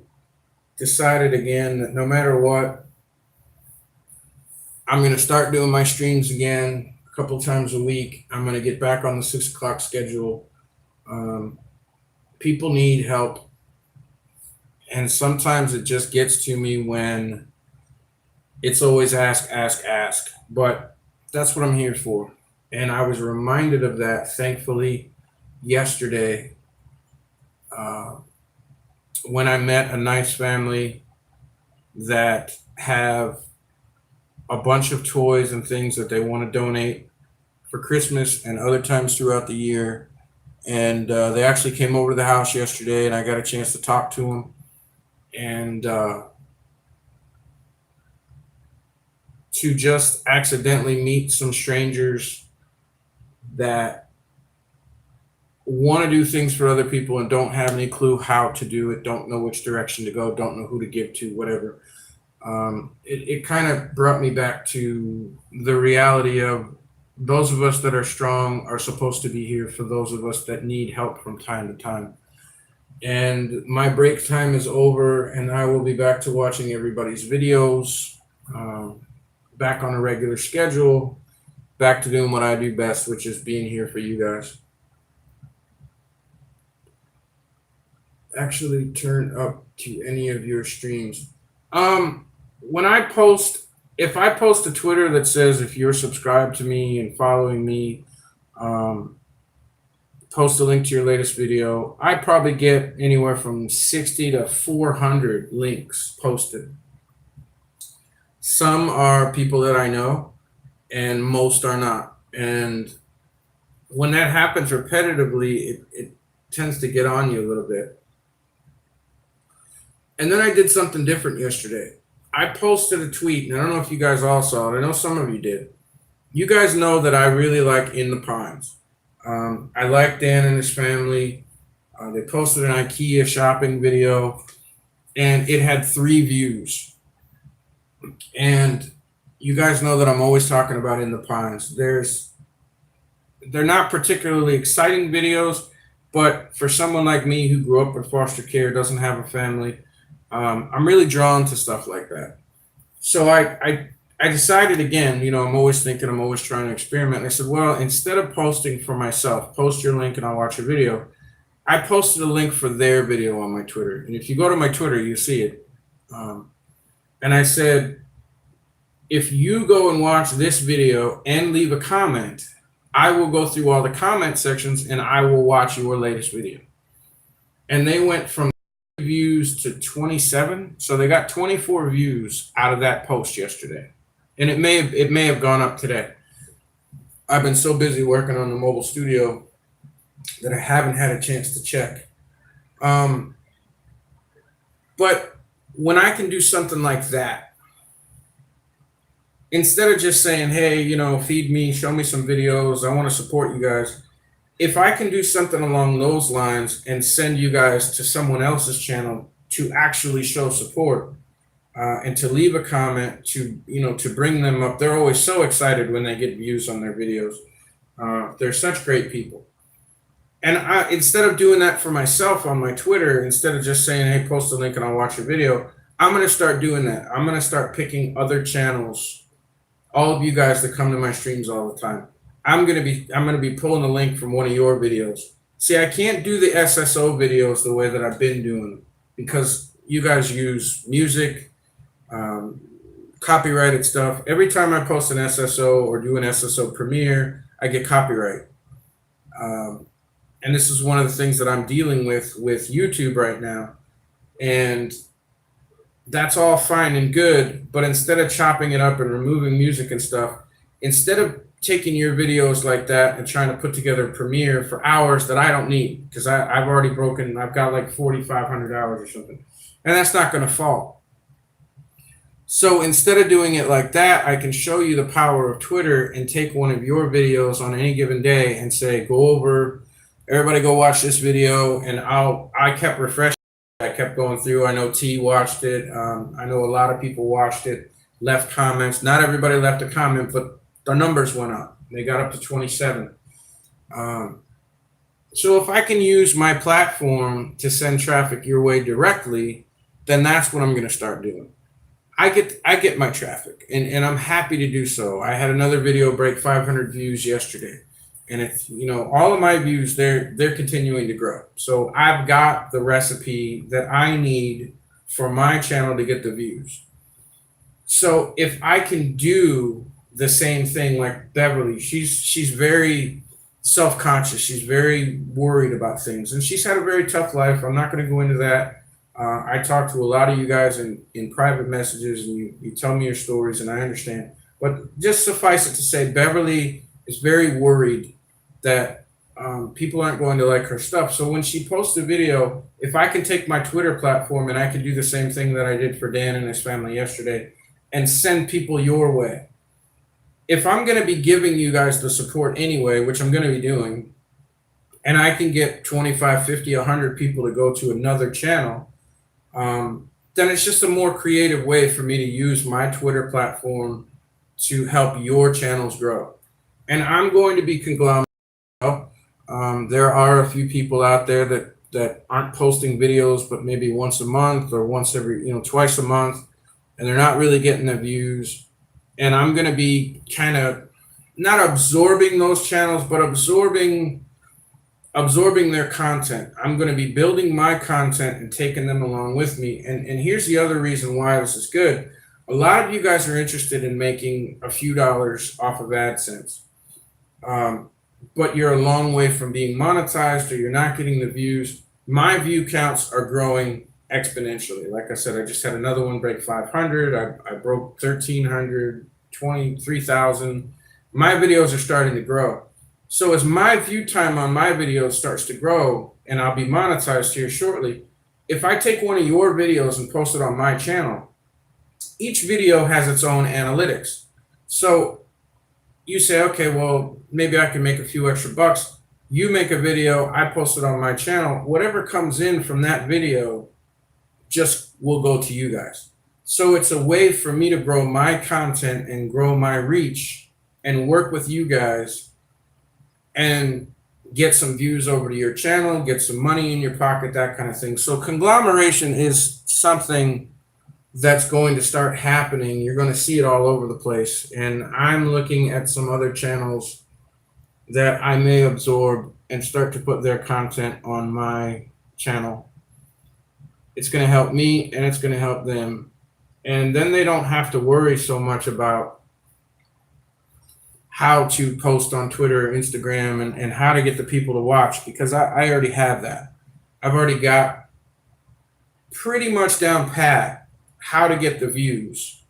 decided again that no matter what, I'm going to start doing my streams again a couple times a week. I'm going to get back on the 6 o'clock schedule. People need help. And sometimes it just gets to me when it's always ask, ask, ask. But that's what I'm here for. And I was reminded of that, thankfully, yesterday when I met a nice family that have a bunch of toys and things that they want to donate for Christmas and other times throughout the year. And they actually came over to the house yesterday, and I got a chance to talk to them. And to just accidentally meet some strangers that want to do things for other people and don't have any clue how to do it, don't know which direction to go, don't know who to give to, whatever. It kind of brought me back to the reality of those of us that are strong are supposed to be here for those of us that need help from time to time. And my break time is over, and I will be back to watching everybody's videos, back on a regular schedule, back to doing what I do best, which is being here for you guys. Actually turn up to any of your streams. When I post, if I post to Twitter that says if you're subscribed to me and following me, post a link to your latest video, I probably get anywhere from 60 to 400 links posted. Some are people that I know, and most are not. And when that happens repetitively, it tends to get on you a little bit. And then I did something different yesterday. I posted a tweet, and I don't know if you guys all saw it. I know some of you did. You guys know that I really like In the Pines. I like Dan and his family. They posted an IKEA shopping video, and it had 3 views. And you guys know that I'm always talking about In the Pines. They're not particularly exciting videos, but for someone like me who grew up in foster care, doesn't have a family, I'm really drawn to stuff like that. So I decided again, I'm always thinking, I'm always trying to experiment. I said, well, instead of posting for myself, post your link and I'll watch your video. I posted a link for their video on my Twitter. And if you go to my Twitter, you see it. And I said, if you go and watch this video and leave a comment, I will go through all the comment sections and I will watch your latest video. And they went from views to 27. So they got 24 views out of that post yesterday. And it may have gone up today. I've been so busy working on the mobile studio that I haven't had a chance to check. But when I can do something like that, instead of just saying, hey, feed me, show me some videos, I want to support you guys. If I can do something along those lines and send you guys to someone else's channel to actually show support, and to leave a comment, to bring them up. They're always so excited when they get views on their videos. They're such great people. And instead of doing that for myself on my Twitter, instead of just saying, hey, post a link and I'll watch your video, I'm going to start doing that. I'm going to start picking other channels, all of you guys that come to my streams all the time. I'm gonna be pulling a link from one of your videos. See, I can't do the SSO videos the way that I've been doing because you guys use music, um, copyrighted stuff. Every time I post an SSO or do an SSO premiere, I get copyright. Um, and this is one of the things that I'm dealing with YouTube right now. And that's all fine and good, but instead of chopping it up and removing music and stuff, instead of taking your videos like that and trying to put together a premiere for hours that I don't need, because I've got like 4,500 hours or something, and that's not going to fall. So instead of doing it like that, I can show you the power of Twitter and take one of your videos on any given day and say, go over, everybody go watch this video, and I kept refreshing. I kept going through. I know T watched it. I know a lot of people watched it, left comments. Not everybody left a comment, but the numbers went up. They got up to 27. Um, so if I can use my platform to send traffic your way directly, then that's what I'm going to start doing. I get my traffic, and I'm happy to do so. I had another video break 500 views yesterday, and if all of my views, they're continuing to grow. So I've got the recipe that I need for my channel to get the views. So if I can do the same thing like Beverly, she's very self-conscious. She's very worried about things, and she's had a very tough life. I'm not going to go into that. I talk to a lot of you guys in private messages, and you tell me your stories, and I understand. But just suffice it to say, Beverly is very worried that people aren't going to like her stuff. So when she posts a video, if I can take my Twitter platform and I can do the same thing that I did for Dan and his family yesterday and send people your way, if I'm going to be giving you guys the support anyway, which I'm going to be doing, and I can get 25, 50, 100 people to go to another channel, then it's just a more creative way for me to use my Twitter platform to help your channels grow. And I'm going to be conglomerate. There are a few people out there that aren't posting videos, but maybe once a month or once every, twice a month, and they're not really getting the views. And I'm going to be kind of not absorbing those channels, but absorbing their content. I'm going to be building my content and taking them along with me. And here's the other reason why this is good. A lot of you guys are interested in making a few dollars off of AdSense, but you're a long way from being monetized, or you're not getting the views. My view counts are growing exponentially. Like I said, I just had another one break 500. I broke 1,300, 23,000. My videos are starting to grow. So as my view time on my videos starts to grow, and I'll be monetized here shortly, if I take one of your videos and post it on my channel, each video has its own analytics. So you say, okay, well, maybe I can make a few extra bucks. You make a video, I post it on my channel. Whatever comes in from that video just will go to you guys. So it's a way for me to grow my content and grow my reach and work with you guys and get some views over to your channel, get some money in your pocket, that kind of thing. So conglomeration is something that's going to start happening. You're going to see it all over the place. And I'm looking at some other channels that I may absorb and start to put their content on my channel. It's going to help me and it's going to help them. And then they don't have to worry so much about how to post on Twitter or Instagram and how to get the people to watch, because I already have that. I've already got pretty much down pat how to get the views.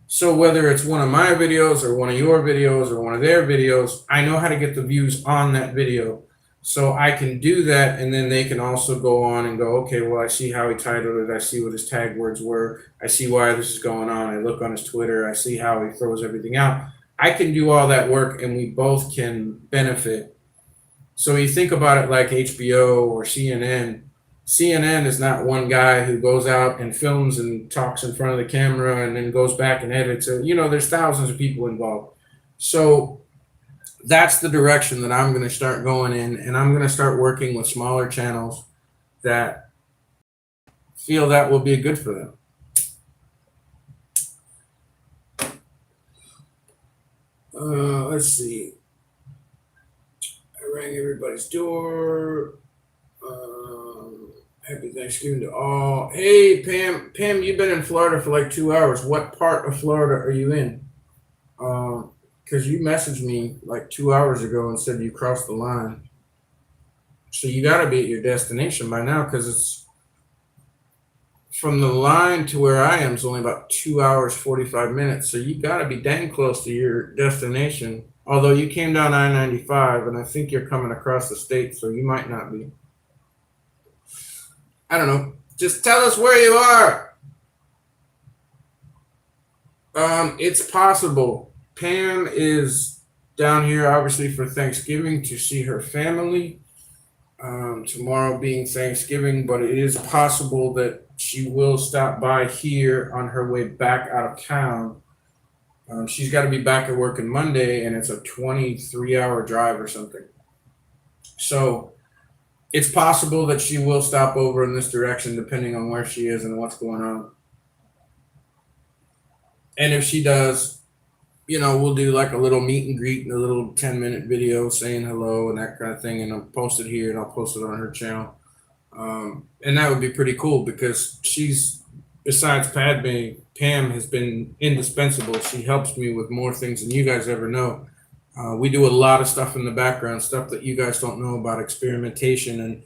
So whether it's one of my videos or one of your videos or one of their videos, I know how to get the views on that video. So I can do that, and then they can also go on and go, okay, well, I see how he titled it. I see what his tag words were. I see why this is going on. I look on his Twitter. I see how he throws everything out. I can do all that work, and we both can benefit. So you think about it like HBO or CNN. CNN is not one guy who goes out and films and talks in front of the camera and then goes back and edits. There's thousands of people involved. So that's the direction that I'm going to start going in, and I'm going to start working with smaller channels that feel that will be good for them. Let's see. everybody's door. Happy Thanksgiving to all. Hey, Pam. Pam, you've been in Florida for like 2 hours. What part of Florida are you in? Because you messaged me like 2 hours ago and said you crossed the line. So you got to be at your destination by now, because it's from the line to where I am is only about 2 hours, 45 minutes. So you got to be dang close to your destination. Although you came down I-95, and I think you're coming across the state, so you might not be. I don't know. Just tell us where you are. It's possible. Pam is down here, obviously, for Thanksgiving to see her family. Tomorrow being Thanksgiving, but it is possible that she will stop by here on her way back out of town. She's got to be back at work on Monday, and it's a 23-hour drive or something. So it's possible that she will stop over in this direction, depending on where she is and what's going on. And if she does, we'll do like a little meet and greet and a little 10-minute video saying hello and that kind of thing. And I'll post it here and I'll post it on her channel. And that would be pretty cool, because she's, besides Pam has been indispensable. She helps me with more things than you guys ever know. We do a lot of stuff in the background, stuff that you guys don't know about, experimentation,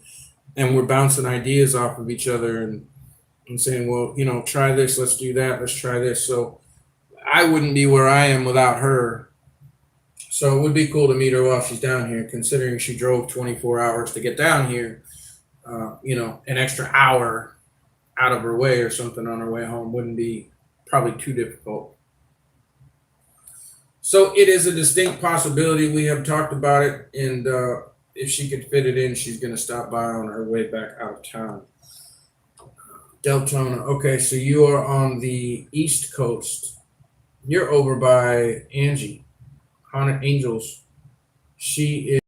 and we're bouncing ideas off of each other and saying, well, try this, let's do that, let's try this. So I wouldn't be where I am without her. So it would be cool to meet her while she's down here, considering she drove 24 hours to get down here. An extra hour out of her way or something on her way home wouldn't be probably too difficult. So it is a distinct possibility. We have talked about it, and if she could fit it in, she's going to stop by on her way back out of town. Deltona. Okay, so you are on the East Coast. You're over by Angie, Haunted Angels. She is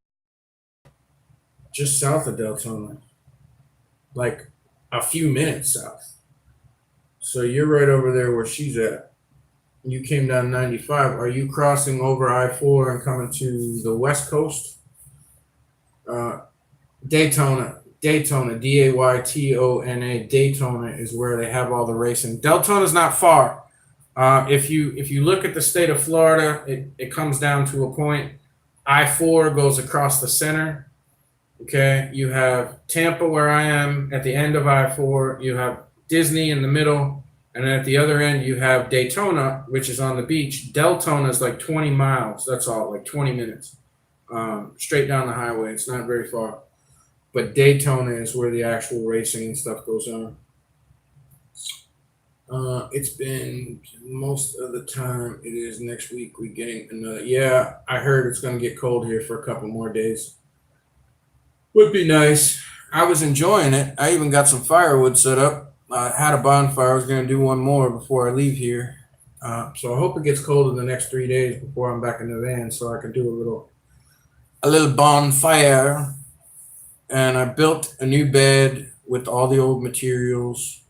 just south of Deltona, like a few minutes south. So you're right over there where she's at. You came down 95. Are you crossing over I-4 and coming to the West Coast? Daytona, Daytona, Daytona is where they have all the racing. Deltona's not far. If you look at the state of Florida, it comes down to a point. I-4 goes across the center. Okay, you have Tampa, where I am, at the end of I-4. You have Disney in the middle, and then at the other end you have Daytona, which is on the beach. Deltona is like 20 miles. That's all, like 20 minutes, straight down the highway. It's not very far. But Daytona is where the actual racing and stuff goes on. It's been most of the time. It is next week. We're getting another. Yeah, I heard it's going to get cold here for a couple more days. Would be nice. I was enjoying it. I even got some firewood set up. I had a bonfire. I was going to do one more before I leave here. So I hope it gets cold in the next 3 days before I'm back in the van, so I can do a little bonfire. And I built a new bed with all the old materials.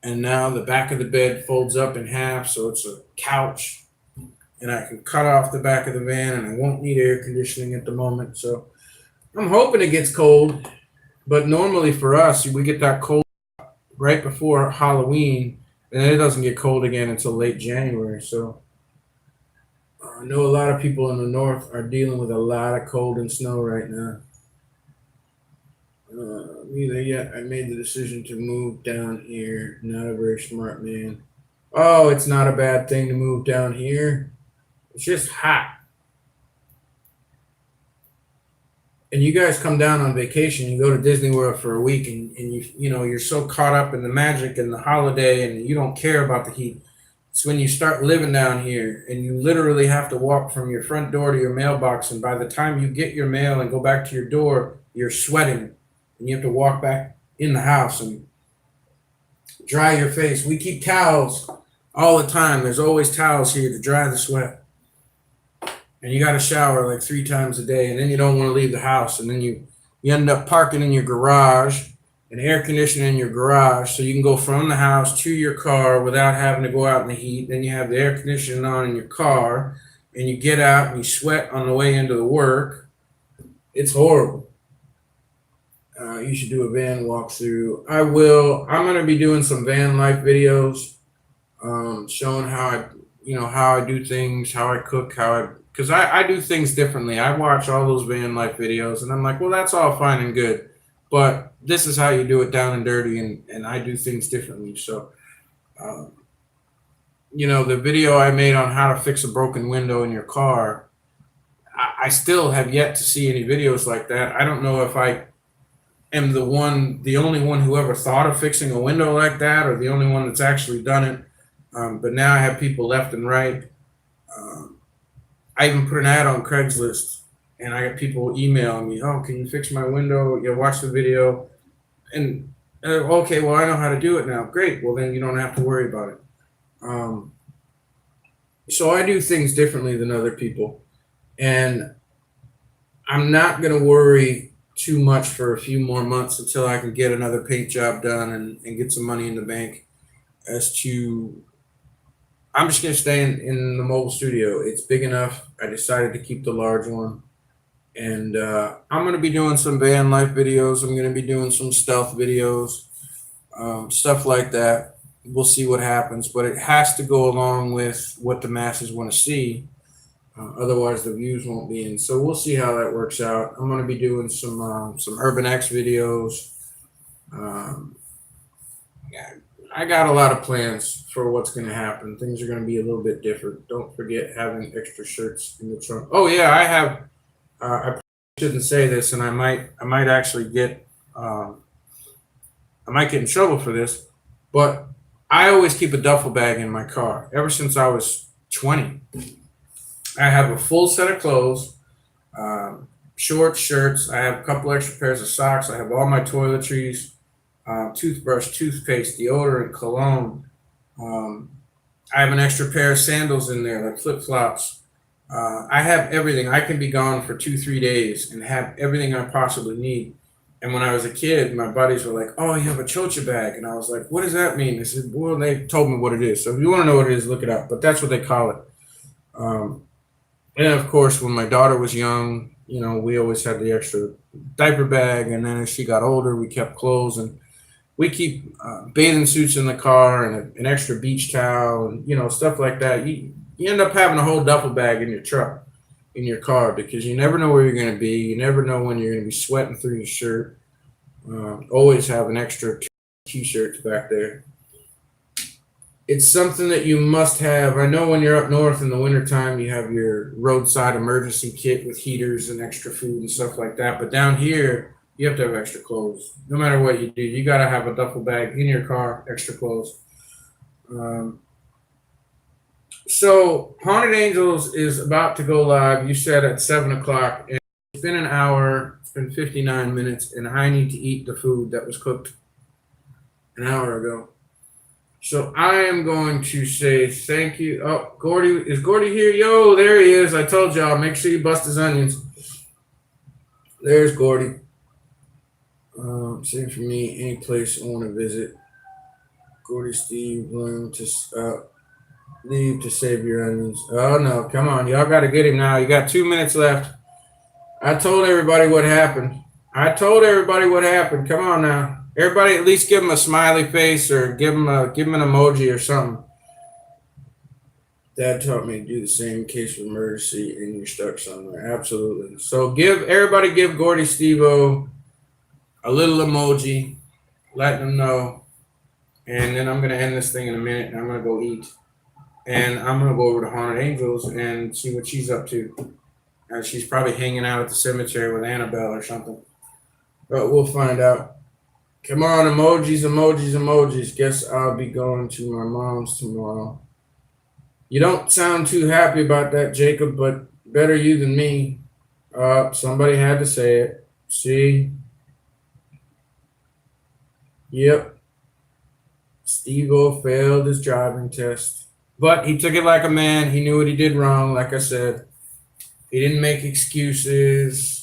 And now the back of the bed folds up in half, so it's a couch. And I can cut off the back of the van, and I won't need air conditioning at the moment. So I'm hoping it gets cold. But normally for us, we get that cold right before Halloween, and then it doesn't get cold again until late January. So I know a lot of people in the north are dealing with a lot of cold and snow right now. Neither yet. I made the decision to move down here. Not a very smart man. Oh, it's not a bad thing to move down here. It's just hot. And you guys come down on vacation, you go to Disney World for a week, and you're so caught up in the magic and the holiday, and you don't care about the heat. It's when you start living down here, and you literally have to walk from your front door to your mailbox, and by the time you get your mail and go back to your door, you're sweating, and you have to walk back in the house and dry your face. We keep towels all the time. There's always towels here to dry the sweat. And you got to shower like 3 times a day, and then you don't want to leave the house, and then you end up parking in your garage and air conditioning in your garage so you can go from the house to your car without having to go out in the heat. Then you have the air conditioning on in your car, and you get out and you sweat on the way into the work. It's horrible. You should do a van walkthrough. I will. I'm going to be doing some van life videos, showing how how I do things, how I cook, because I do things differently. I watch all those van life videos, and I'm like, well, that's all fine and good, but this is how you do it down and dirty, and I do things differently. So, um, the video I made on how to fix a broken window in your car, I still have yet to see any videos like that. I don't know if I am the only one who ever thought of fixing a window like that, or the only one that's actually done it. But now I have people left and right. Um, I even put an ad on Craigslist, and I got people emailing me, "Oh, can you fix my window? You watch the video." And okay, well, I know how to do it now. Great. Well, then you don't have to worry about it. Um, so I do things differently than other people, and I'm not going to worry too much for a few more months until I can get another paint job done and get some money in the bank. As to, I'm just going to stay in the mobile studio. It's big enough. I decided to keep the large one. And I'm going to be doing some van life videos. I'm going to be doing some stealth videos, stuff like that. We'll see what happens, but it has to go along with what the masses want to see. Otherwise, the views won't be in. So we'll see how that works out. I'm going to be doing some Urban X videos. Um, yeah, I got a lot of plans for what's going to happen. Things are going to be a little bit different. Don't forget having extra shirts in the trunk. Oh yeah, I have. I probably shouldn't say this, and I might actually get. I might get in trouble for this, but I always keep a duffel bag in my car. Ever since I was 20, I have a full set of clothes, shorts, shirts. I have a couple extra pairs of socks. I have all my toiletries, toothbrush, toothpaste, deodorant, cologne. Um, I have an extra pair of sandals in there, like flip flops. I have everything. I can be gone for 2, 3 days and have everything I possibly need. And when I was a kid, my buddies were like, "Oh, you have a chocha bag," and I was like, "What does that mean?" They said, "Well, they told me what it is. So if you want to know what it is, look it up." But that's what they call it. Um, and of course, when my daughter was young, we always had the extra diaper bag. And then as she got older, we kept clothes, and we keep bathing suits in the car, and an extra beach towel, and stuff like that. You end up having a whole duffel bag in your truck, in your car, because you never know where you're going to be. You never know when you're going to be sweating through your shirt. Always have an extra t-shirts back there. It's something that you must have. I know when you're up north in the wintertime, you have your roadside emergency kit with heaters and extra food and stuff like that. But down here, you have to have extra clothes. No matter what you do, you got to have a duffel bag in your car, extra clothes. Um, so, Haunted Angels is about to go live. You said at 7 o'clock, and it's been an hour. It's been 59 minutes, and I need to eat the food that was cooked an hour ago. So I am going to say thank you. Oh, Gordy, is Gordy here? Yo, there he is. I told y'all, make sure you bust his onions. There's Gordy. Same for me. Any place I want to visit. Gordy, Steve, willing to leave to save your onions. Oh no, come on, y'all got to get him now. You got 2 minutes left. I told everybody what happened. Come on now. Everybody, at least give him a smiley face or give him an emoji or something. Dad taught me to do the same in case of emergency and you're stuck somewhere. Absolutely. So give Gordy Stevo a little emoji, letting him know. And then I'm gonna end this thing in a minute, and I'm gonna go eat. And I'm gonna go over to Haunted Angels and see what she's up to. She's probably hanging out at the cemetery with Annabelle or something. But we'll find out. Come on, emojis. Guess I'll be going to my mom's tomorrow. You don't sound too happy about that, Jacob, but better you than me. Somebody had to say it. See? Yep. Steve-O failed his driving test. But he took it like a man. He knew what he did wrong, like I said. He didn't make excuses.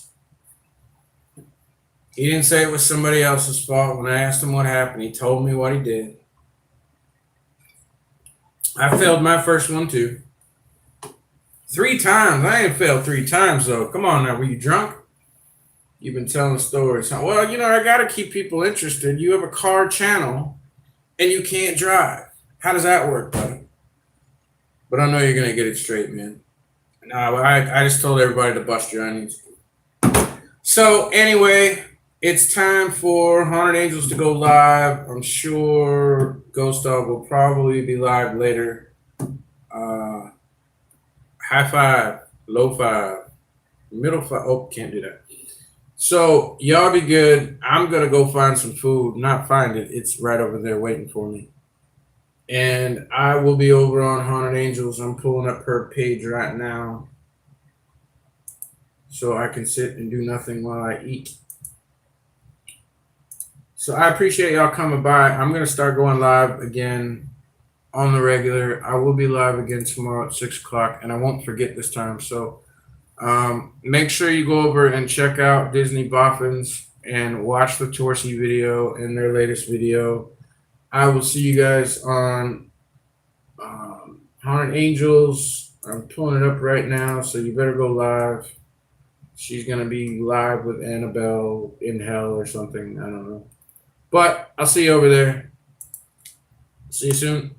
He didn't say it was somebody else's fault. When I asked him what happened, he told me what he did. I failed my first one too. 3 times. I ain't failed 3 times though. Come on now, were you drunk? You've been telling stories. Well, I got to keep people interested. You have a car channel and you can't drive. How does that work, buddy? But I know you're going to get it straight, man. No, I just told everybody to bust your onions. So, anyway, it's time for Haunted Angels to go live. I'm sure Ghost Dog will probably be live later. High five, low five, middle five. Oh, can't do that. So y'all be good. I'm gonna go find some food. Not find it. It's right over there waiting for me. And I will be over on Haunted Angels. I'm pulling up her page right now, so I can sit and do nothing while I eat. So I appreciate y'all coming by. I'm gonna start going live again on the regular. I will be live again tomorrow at 6 o'clock, and I won't forget this time. So make sure you go over and check out Disney Boffins and watch the Torsi video and their latest video. I will see you guys on Haunted Angels. I'm pulling it up right now, so you better go live. She's going to be live with Annabelle in hell or something. I don't know. But I'll see you over there. See you soon.